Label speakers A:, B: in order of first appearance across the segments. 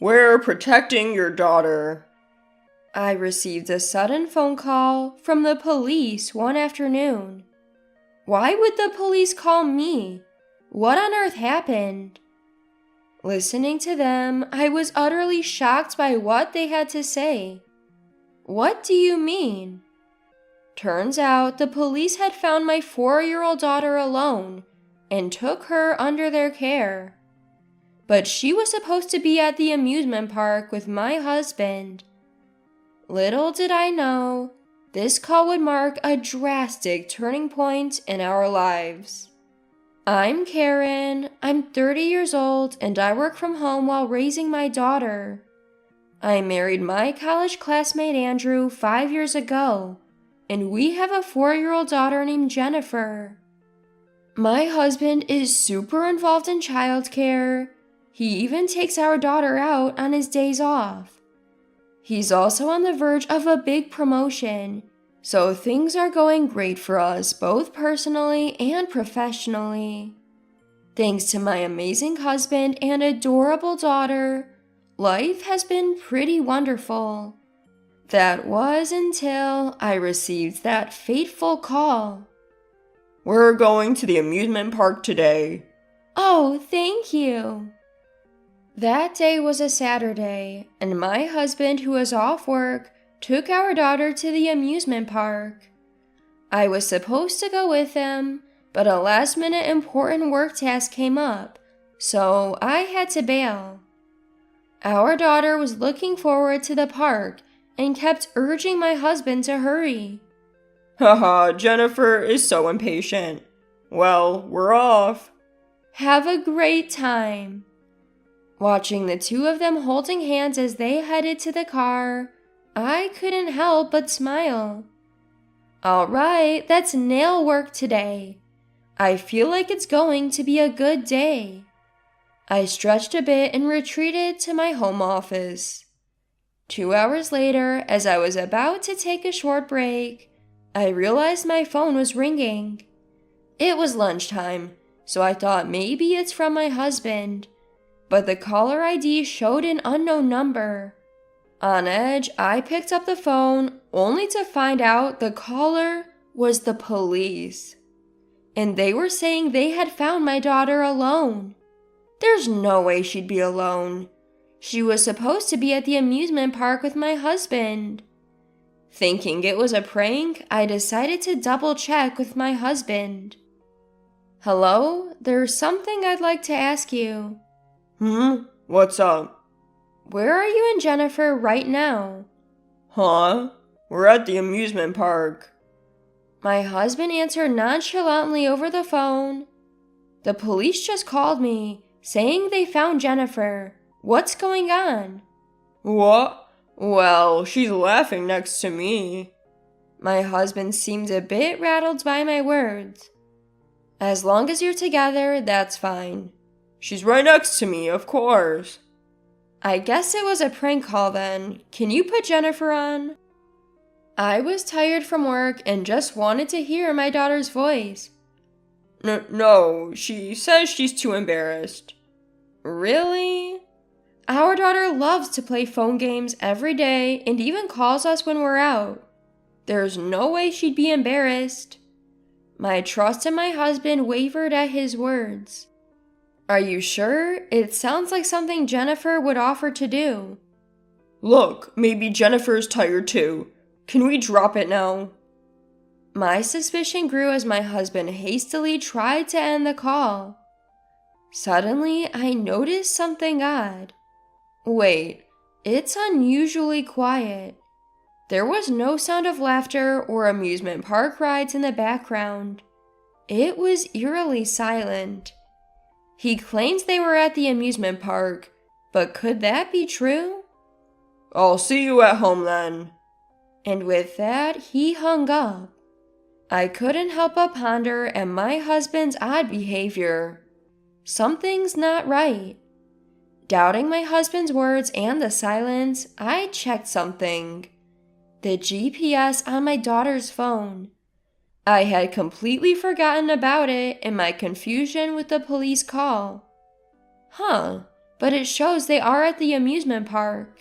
A: We're protecting your daughter.
B: I received a sudden phone call from the police one afternoon. Why would the police call me? What on earth happened? Listening to them, I was utterly shocked by what they had to say. What do you mean? Turns out the police had found my 4-year-old daughter alone and took her under their care. But she was supposed to be at the amusement park with my husband. Little did I know, this call would mark a drastic turning point in our lives. I'm Karen, I'm 30 years old, and I work from home while raising my daughter. I married my college classmate Andrew 5 years ago, and we have a 4-year-old daughter named Jennifer. My husband is super involved in childcare. He even takes our daughter out on his days off. He's also on the verge of a big promotion, so things are going great for us both personally and professionally. Thanks to my amazing husband and adorable daughter, life has been pretty wonderful. That was until I received that fateful call.
A: We're going to the amusement park today.
B: Oh, thank you. That day was a Saturday, and my husband, who was off work, took our daughter to the amusement park. I was supposed to go with him, but a last-minute important work task came up, so I had to bail. Our daughter was looking forward to the park and kept urging my husband to hurry.
A: Haha, Jennifer is so impatient. Well, we're off.
B: Have a great time. Watching the two of them holding hands as they headed to the car, I couldn't help but smile. All right, that's nail work today. I feel like it's going to be a good day. I stretched a bit and retreated to my home office. 2 hours later, as I was about to take a short break, I realized my phone was ringing. It was lunchtime, so I thought maybe it's from my husband, but the caller ID showed an unknown number. On edge, I picked up the phone, only to find out the caller was the police. And they were saying they had found my daughter alone. There's no way she'd be alone. She was supposed to be at the amusement park with my husband. Thinking it was a prank, I decided to double-check with my husband. Hello, there's something I'd like to ask you.
A: What's up?
B: Where are you and Jennifer right now?
A: Huh? We're at the amusement park.
B: My husband answered nonchalantly over the phone. The police just called me, saying they found Jennifer. What's going on?
A: What? Well, she's laughing next to me.
B: My husband seemed a bit rattled by my words. As long as you're together, that's fine.
A: She's right next to me, of course.
B: I guess it was a prank call then. Can you put Jennifer on? I was tired from work and just wanted to hear my daughter's voice.
A: No, she says she's too embarrassed.
B: Really? Our daughter loves to play phone games every day and even calls us when we're out. There's no way she'd be embarrassed. My trust in my husband wavered at his words. Are you sure? It sounds like something Jennifer would offer to do.
A: Look, maybe Jennifer's tired too. Can we drop it now?
B: My suspicion grew as my husband hastily tried to end the call. Suddenly, I noticed something odd. Wait, it's unusually quiet. There was no sound of laughter or amusement park rides in the background. It was eerily silent. He claims they were at the amusement park, but could that be true?
A: I'll see you at home then.
B: And with that, he hung up. I couldn't help but ponder at my husband's odd behavior. Something's not right. Doubting my husband's words and the silence, I checked something. The GPS on my daughter's phone. I had completely forgotten about it in my confusion with the police call. but it shows they are at the amusement park.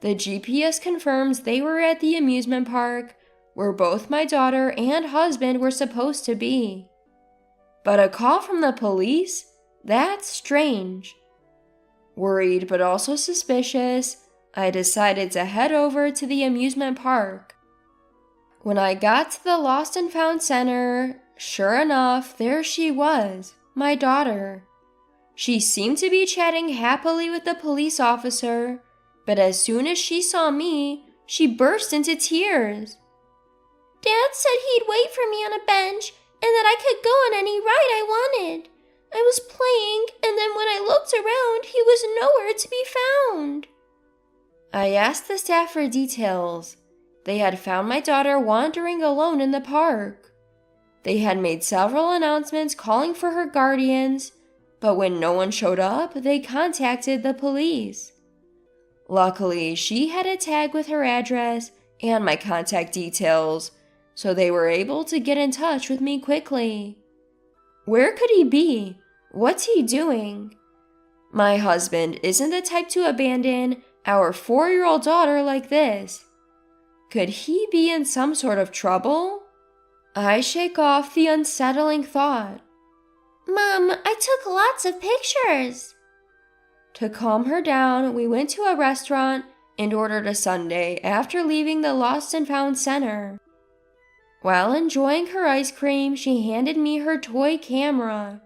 B: The GPS confirms they were at the amusement park where both my daughter and husband were supposed to be. But a call from the police? That's strange. Worried but also suspicious, I decided to head over to the amusement park. When I got to the Lost and Found Center, sure enough, there she was, my daughter. She seemed to be chatting happily with the police officer, but as soon as she saw me, she burst into tears.
C: Dad said he'd wait for me on a bench and that I could go on any ride I wanted. I was playing, and then when I looked around, he was nowhere to be found.
B: I asked the staff for details. They had found my daughter wandering alone in the park. They had made several announcements calling for her guardians, but when no one showed up, they contacted the police. Luckily, she had a tag with her address and my contact details, so they were able to get in touch with me quickly. Where could he be? What's he doing? My husband isn't the type to abandon our 4-year-old daughter like this. Could he be in some sort of trouble? I shake off the unsettling thought.
C: Mom, I took lots of pictures.
B: To calm her down, we went to a restaurant and ordered a sundae after leaving the Lost and Found Center. While enjoying her ice cream, she handed me her toy camera.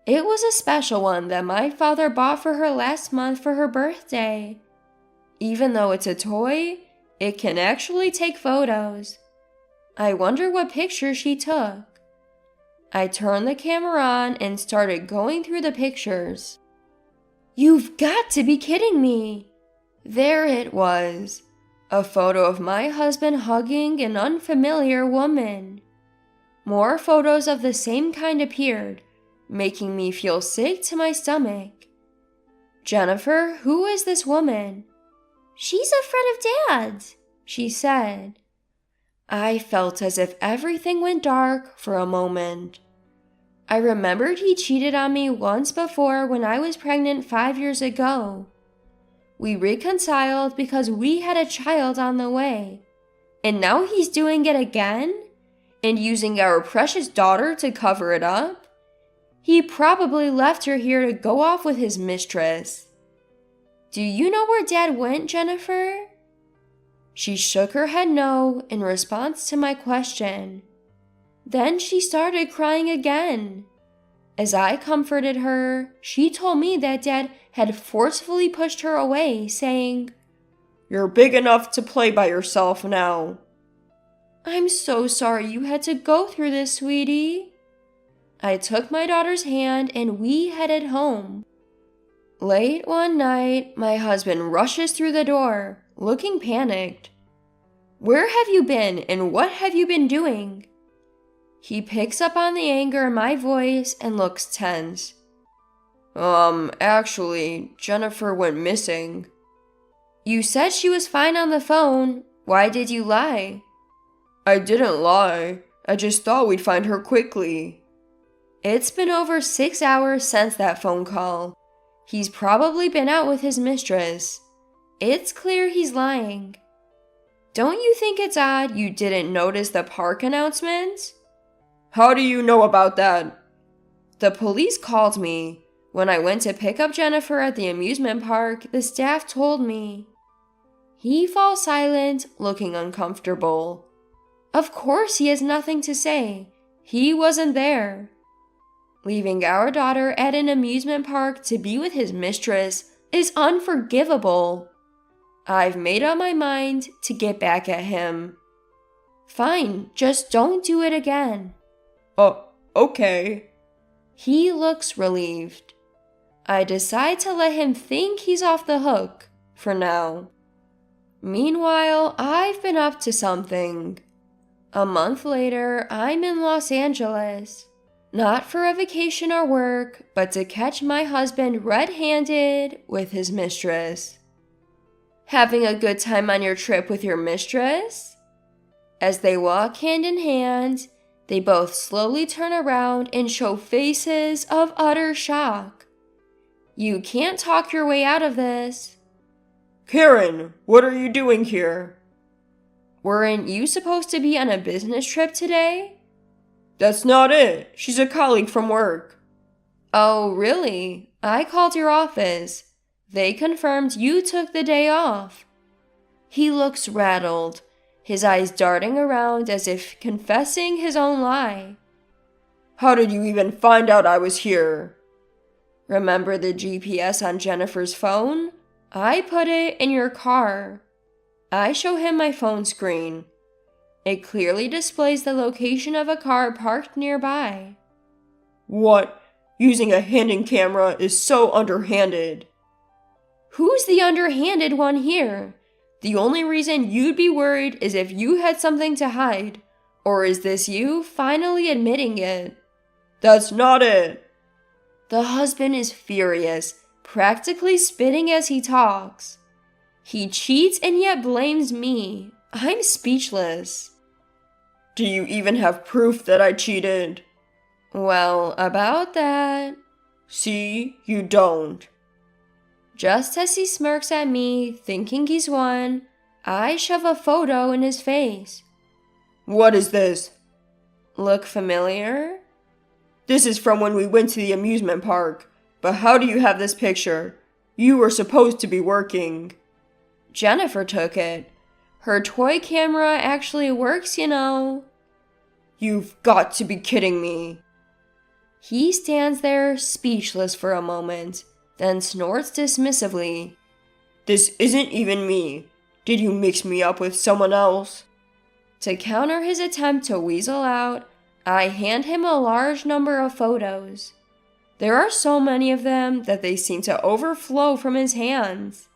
B: It was a special one that my father bought for her last month for her birthday. Even though it's a toy, it can actually take photos. I wonder what pictures she took. I turned the camera on and started going through the pictures. You've got to be kidding me! There it was. A photo of my husband hugging an unfamiliar woman. More photos of the same kind appeared, making me feel sick to my stomach. Jennifer, who is this woman?
C: She's a friend of Dad's,
B: she said. I felt as if everything went dark for a moment. I remembered he cheated on me once before when I was pregnant 5 years ago. We reconciled because we had a child on the way. And now he's doing it again? And using our precious daughter to cover it up? He probably left her here to go off with his mistress. Do you know where Dad went, Jennifer? She shook her head no in response to my question. Then she started crying again. As I comforted her, she told me that Dad had forcefully pushed her away, saying,
A: "You're big enough to play by yourself now."
B: I'm so sorry you had to go through this, sweetie. I took my daughter's hand and we headed home. Late one night, my husband rushes through the door, looking panicked. Where have you been and what have you been doing? He picks up on the anger in my voice and looks tense. Actually, Jennifer went missing. You said she was fine on the phone. Why did you lie? I didn't lie. I just thought we'd find her quickly. It's been over 6 hours since that phone call. He's probably been out with his mistress. It's clear he's lying. Don't you think it's odd you didn't notice the park announcements?
A: How do you know about that?
B: The police called me. When I went to pick up Jennifer at the amusement park, the staff told me. He falls silent, looking uncomfortable. Of course he has nothing to say. He wasn't there. Leaving our daughter at an amusement park to be with his mistress is unforgivable. I've made up my mind to get back at him. Fine, just don't do it again.
A: Okay.
B: He looks relieved. I decide to let him think he's off the hook, for now. Meanwhile, I've been up to something. A month later, I'm in Los Angeles. Not for a vacation or work, but to catch my husband red-handed with his mistress. Having a good time on your trip with your mistress? As they walk hand in hand, they both slowly turn around and show faces of utter shock. You can't talk your way out of this.
A: Karen, what are you doing here?
B: Weren't you supposed to be on a business trip today?
A: That's not it. She's a colleague from work.
B: Oh, really? I called your office. They confirmed you took the day off. He looks rattled, his eyes darting around as if confessing his own lie.
A: How did you even find out I was here?
B: Remember the GPS on Jennifer's phone? I put it in your car. I show him my phone screen. It clearly displays the location of a car parked nearby.
A: What? Using a hidden camera is so underhanded.
B: Who's the underhanded one here? The only reason you'd be worried is if you had something to hide. Or is this you finally admitting it?
A: That's not it.
B: The husband is furious, practically spitting as he talks. He cheats and yet blames me. I'm speechless.
A: Do you even have proof that I cheated?
B: Well, about that.
A: See, you don't.
B: Just as he smirks at me, thinking he's won, I shove a photo in his face.
A: What is this?
B: Look familiar?
A: This is from when we went to the amusement park. But how do you have this picture? You were supposed to be working.
B: Jennifer took it. Her toy camera actually works, you know.
A: You've got to be kidding me.
B: He stands there, speechless for a moment, then snorts dismissively.
A: This isn't even me. Did you mix me up with someone else?
B: To counter his attempt to weasel out, I hand him a large number of photos. There are so many of them that they seem to overflow from his hands.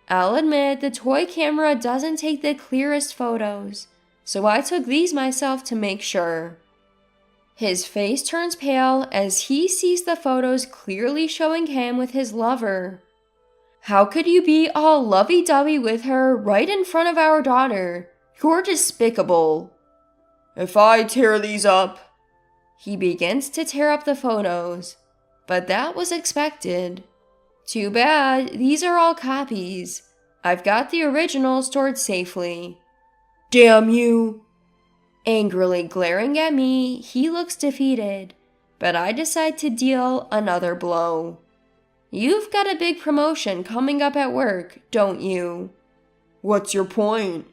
B: I'll admit the toy camera doesn't take the clearest photos, so I took these myself to make sure. His face turns pale as he sees the photos clearly showing him with his lover. How could you be all lovey-dovey with her right in front of our daughter? You're despicable.
A: If I tear these up...
B: He begins to tear up the photos, but that was expected. Too bad, these are all copies. I've got the original stored safely.
A: Damn you!
B: Angrily glaring at me, he looks defeated, but I decide to deal another blow. You've got a big promotion coming up at work, don't you?
A: What's your point?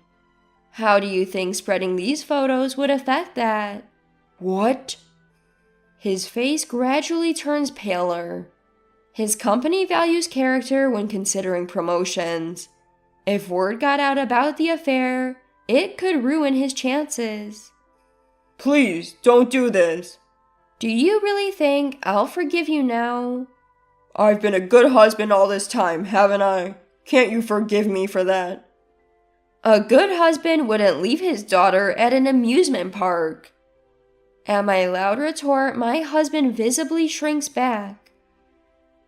B: How do you think spreading these photos would affect that?
A: What?
B: His face gradually turns paler. His company values character when considering promotions. If word got out about the affair, it could ruin his chances.
A: Please, don't do this.
B: Do you really think I'll forgive you now?
A: I've been a good husband all this time, haven't I? Can't you forgive me for that?
B: A good husband wouldn't leave his daughter at an amusement park. At my loud retort, my husband visibly shrinks back.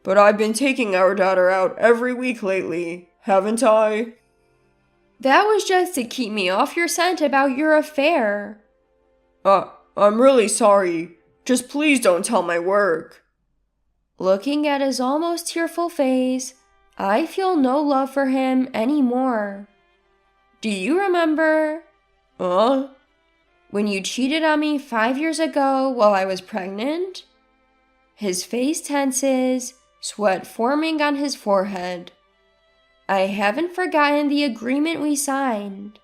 A: But I've been taking our daughter out every week lately, haven't I?
B: That was just to keep me off your scent about your affair.
A: I'm really sorry. Just please don't tell my work.
B: Looking at his almost tearful face, I feel no love for him anymore. Do you remember? When you cheated on me 5 years ago while I was pregnant? His face tenses, sweat forming on his forehead. I haven't forgotten the agreement we signed.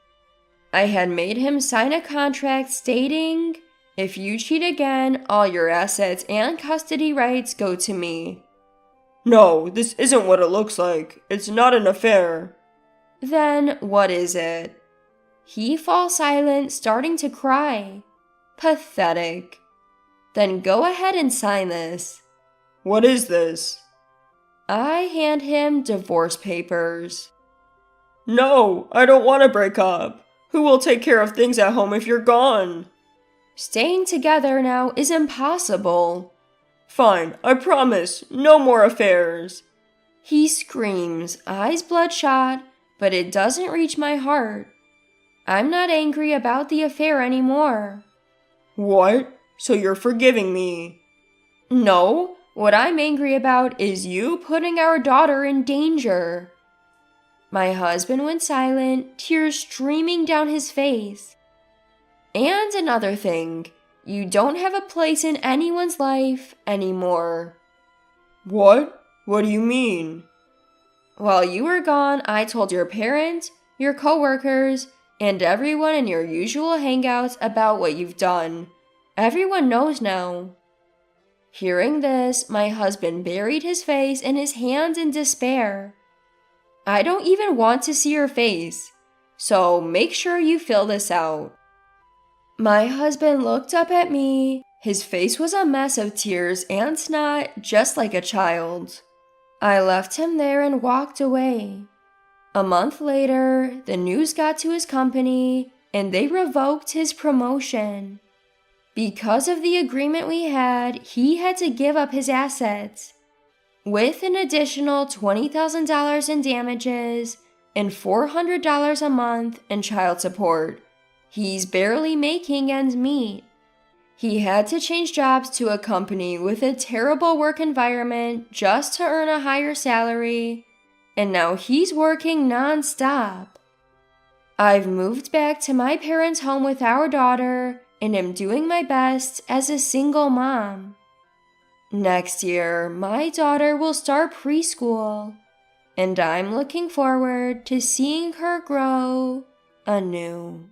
B: I had made him sign a contract stating, if you cheat again, all your assets and custody rights go to me.
A: No, this isn't what it looks like. It's not an affair.
B: Then what is it? He falls silent, starting to cry. Pathetic. Then go ahead and sign this.
A: What is this?
B: I hand him divorce papers.
A: No, I don't want to break up. Who will take care of things at home if you're gone?
B: Staying together now is impossible.
A: Fine, I promise, no more affairs.
B: He screams, eyes bloodshot, but it doesn't reach my heart. I'm not angry about the affair anymore.
A: What? So you're forgiving me?
B: No, What I'm angry about is you putting our daughter in danger." My husband went silent, tears streaming down his face. "And another thing, you don't have a place in anyone's life anymore."
A: What? What do you mean?
B: While you were gone, I told your parents, your coworkers, and everyone in your usual hangouts about what you've done. Everyone knows now." Hearing this, my husband buried his face in his hands in despair. "I don't even want to see your face, so make sure you fill this out." My husband looked up at me. His face was a mess of tears and snot, just like a child. I left him there and walked away. A month later, the news got to his company, and they revoked his promotion. Because of the agreement we had, he had to give up his assets, with an additional $20,000 in damages and $400 a month in child support. He's barely making ends meet. He had to change jobs to a company with a terrible work environment just to earn a higher salary, and now he's working non-stop. I've moved back to my parents' home with our daughter and am doing my best as a single mom. Next year, my daughter will start preschool, and I'm looking forward to seeing her grow anew.